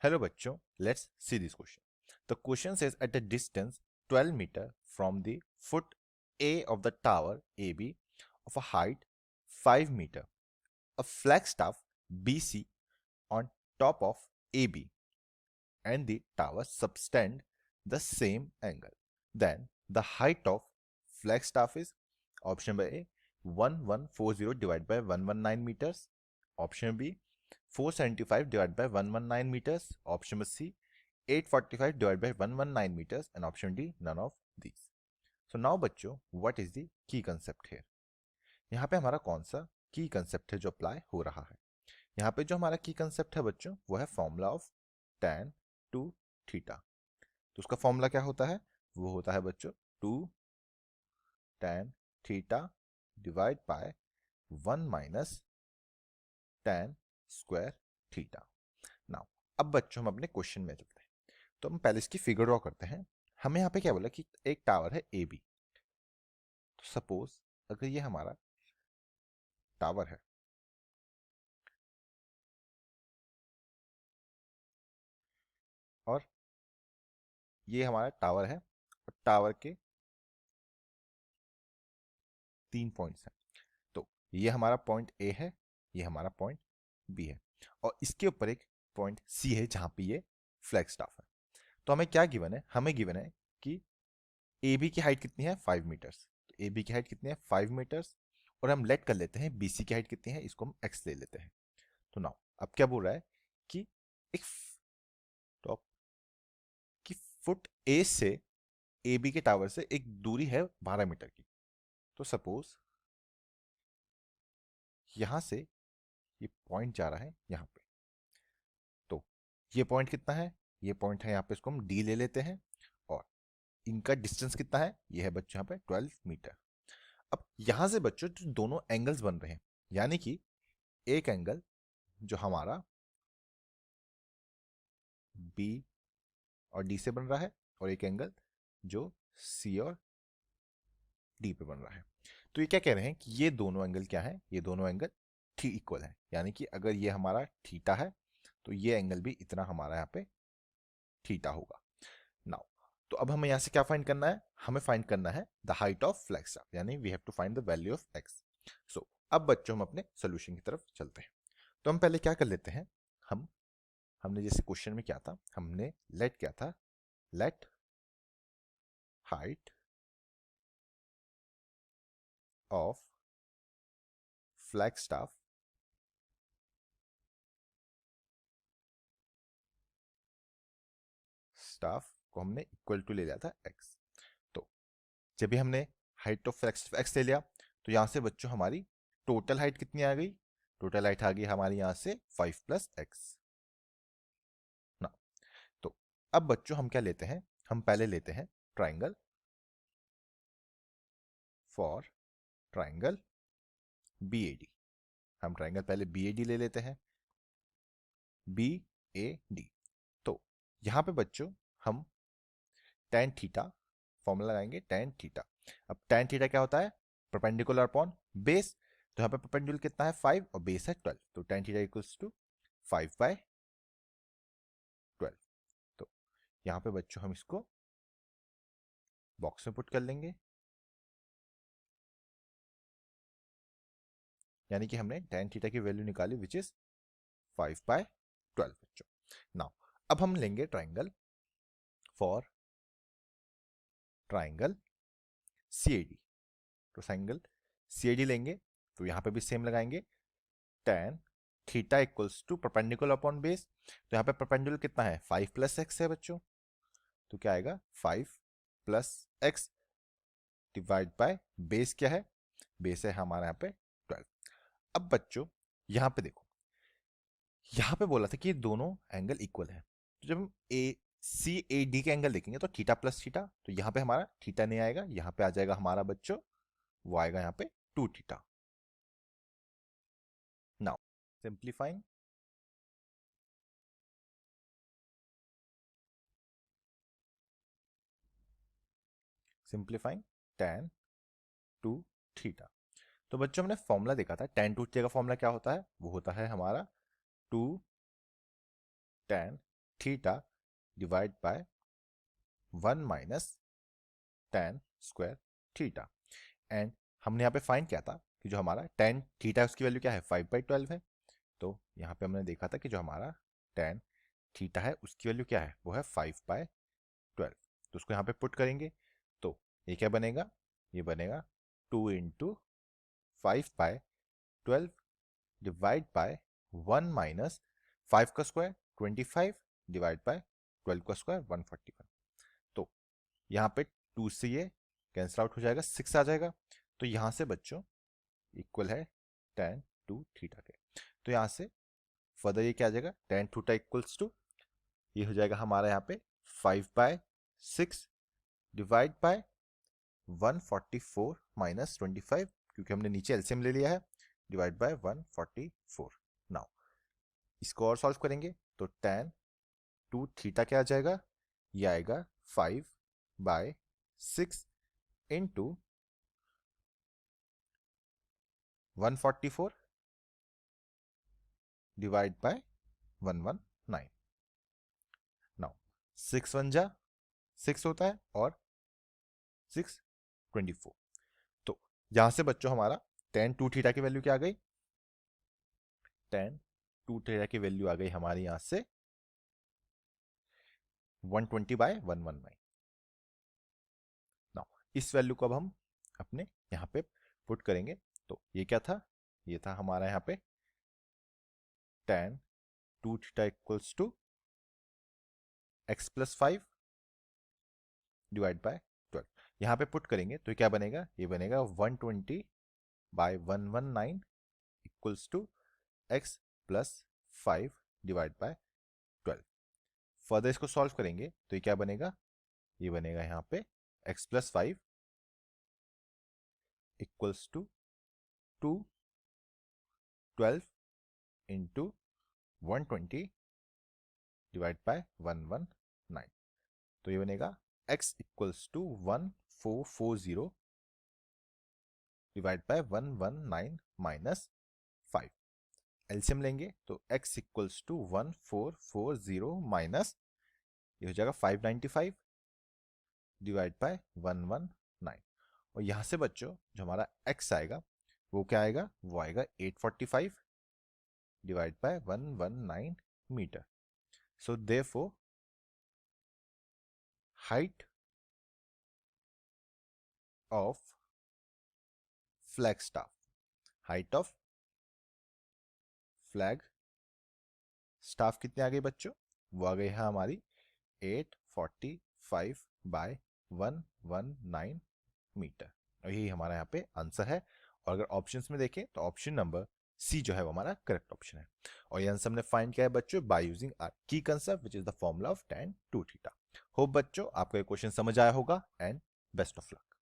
Hello bachcho, let's see this question. The question says at a distance 12 meter from the foot A of the tower AB of a height 5 meter, a flagstaff BC on top of AB and the tower subtend the same angle. Then the height of flagstaff is option by A 1140 divided by 119 meters, option B 475 divided by 119 meters, option C 845 divided by 119 meters, and option D none of these. So now बच्चों what is the key concept here? यहाँ पे हमारा कौन सा की concept है जो apply हो रहा है? यहाँ पे जो हमारा की कंसेप्ट है बच्चों वो है formula of tan two theta. तो उसका फॉर्मूला क्या होता है? वो होता है बच्चों 2 tan theta divide by 1 minus tan square theta. Now अब बच्चों हम अपने क्वेश्चन में चलते हैं। तो हम पहले इसकी फिगर ड्रॉ करते हैं। हमें यहाँ पे क्या बोला कि एक टावर है ए बी। तो सपोज अगर ये हमारा टावर है और ये हमारा टावर है और टावर के 3 पॉइंट्स हैं। तो ये हमारा पॉइंट ए है, ये हमारा पॉइंट बी है और इसके ऊपर एक पॉइंट सी है जहां पे ये फ्लैग स्टाफ है। तो हमें क्या गिवन है? हमें गिवन है कि ए बी की हाइट कितनी है 5 मीटर्स। तो ए बी की हाइट कितनी है 5 मीटर्स और हम लेट कर लेते हैं बी सी की हाइट कितनी है, इसको हम एक्स ले लेते हैं। तो नाउ अब क्या बोल रहा है कि एक टॉप की फुट ए से ए बी के टावर से एक दूरी है 12 मीटर की। तो सपोज यहां से ये पॉइंट जा रहा है यहां पे। तो ये पॉइंट कितना है? ये पॉइंट है यहाँ पे, इसको हम डी ले लेते हैं और इनका डिस्टेंस कितना है? ये है बच्चों यहाँ पे 12 मीटर। अब यहां से बच्चों जो दोनों एंगल्स बन रहे हैं, यानी कि एक एंगल जो हमारा बी और डी से बन रहा है और एक एंगल जो सी और डी पे बन रहा है। तो ये क्या कह रहे हैं कि ये दोनों एंगल क्या है? ये दोनों एंगल ठीक इक्वल है, यानी कि अगर ये हमारा थीटा है तो ये एंगल भी इतना हमारा यहाँ पे थीटा होगा। नाउ तो अब हमें यहाँ से क्या फाइंड करना है? हमें फाइंड करना है द हाइट ऑफ फ्लैगस्टाफ, यानी we have to find the value of X. So अब बच्चों हम अपने सोल्यूशन की तरफ चलते हैं। तो हम पहले क्या कर लेते हैं, हमने जैसे क्वेश्चन में क्या था, हमने लेट क्या था, let height of Flagstaff staff को हमने इक्वल टू ले लिया था एक्स। तो जब भी हमने हाइट ऑफ एक्स ले लिया तो यहां से बच्चों हमारी टोटल हाइट कितनी आ गई? टोटल हाइट आ गई हमारी यहां से 5 प्लस एक्स ना। तो अब बच्चों हम क्या लेते हैं? हम पहले लेते हैं triangle for triangle B A D. हम ट्राइंगल पहले बी ए डी ले लेते हैं, बी ए डी। तो यहां पे बच्चों हम tan थीटा फॉर्मूला लगाएंगे, tan थीटा। अब tan थीटा क्या होता है? Perpendicular upon base. तो यहाँ पे परपेंडिकुलर कितना है 5 और बेस है 12, तो tan थीटा इक्वल्स टू 5/12। तो यहाँ पे बच्चों हम इसको बॉक्स में पुट कर लेंगे, यानी कि हमने tan थीटा की वैल्यू निकाली विच इज 5/12 बच्चों। नाउ अब हम लेंगे triangle for triangle C A D. तो ट्राइंगल सी ए डी लेंगे तो यहाँ पे भी सेम लगाएंगे, tan theta equals to perpendicular upon base. तो यहाँ पे परपेंडिकुलर कितना है 5 प्लस एक्स है बच्चों। तो क्या आएगा 5 plus x divide by base क्या है? बेस है हमारा यहाँ पे 12। अब बच्चों यहाँ पे देखो, यहाँ पे बोला था कि ये दोनों एंगल इक्वल है। तो जब हम ए सी ए डी के एंगल देखेंगे तो थीटा प्लस थीटा, तो यहाँ पे हमारा थीटा नहीं आएगा, यहाँ पे आ जाएगा हमारा बच्चों वो आएगा यहाँ पे 2 theta. Now simplifying, simplifying tan 2 theta. तो बच्चों हमने फॉर्मूला देखा था, tan 2 थीटा का फॉर्मूला क्या होता है? वो होता है हमारा 2 tan theta divide by 1 minus tan square theta. And हमने यहाँ पे फाइंड किया था कि जो हमारा tan थीटा उसकी वैल्यू क्या है 5/12 है। तो यहाँ पे हमने देखा था कि जो हमारा tan थीटा है उसकी वैल्यू क्या है, वो है 5/12। तो उसको यहाँ पे पुट करेंगे तो ये क्या बनेगा, ये बनेगा 2 इंटू 5/12 डिवाइड बाय 1 माइनस 5 का स्क्वायर 25 डिवाइड बाय 12 का स्क्वायर 141। तो यहाँ पे 2 से ये कैंसिल आउट हो जाएगा, 6 आ जाएगा। तो यहाँ से बच्चों इक्वल है tan 2 थीटा के। तो यहाँ से फर्दर ये क्या आ जाएगा, tan थीटा इक्वल्स टू ये हो जाएगा हमारा यहाँ पे 5/6 डिवाइड बाय 144 माइनस 25, क्योंकि हमने नीचे एलसीएम ले लिया है, डिवाइड बाय 144। नाउ इसको और सॉल्व करेंगे तो tan 2 थीटा क्या आ जाएगा, ये आएगा 5/6 इंटू 144 डिवाइड बाय 119। नाउ 6 1 जा 6 होता है और 6 24। तो यहां से बच्चों हमारा tan 2 थीटा की वैल्यू क्या आ गई, tan 2 थीटा की वैल्यू आ गई हमारी यहां से 120/119। नाउ इस वैल्यू को अब हम अपने यहाँ पे पुट करेंगे तो ये क्या था, ये था हमारा यहाँ पे tan 2 theta equals to x plus 5 divide by 12। यहाँ पे पुट करेंगे तो ये क्या बनेगा, ये बनेगा 120/119 equals to x plus 5 divide by 12। Further इसको सॉल्व करेंगे तो ये क्या बनेगा, ये बनेगा यहाँ पे x plus 5 equals to 212 into 120 divide by 119। तो ये बनेगा x equals to 1440 divide by 119 minus 5। LCM लेंगे तो x इक्वल्स टू 1440 माइनस ये हो जाएगा 595 डिवाइड बाय 119। और यहाँ से बच्चों जो हमारा x आएगा वो क्या आएगा, वो आएगा 845 divide by 119 metre. So therefore height of flag staff, height of flag staff कितने आ गई बच्चों, वो आ गई है हमारी 845/119 मीटर। और यही हमारा यहाँ पे आंसर है। और अगर ऑप्शंस में देखें तो ऑप्शन नंबर सी जो है वो हमारा करेक्ट ऑप्शन है। और ये आंसर हमने फाइंड किया है बच्चों बाय यूजिंग आवर की concept which is the formula of tan 2 theta. Hope बच्चों आपको ये क्वेश्चन समझ आया होगा एंड बेस्ट ऑफ लक।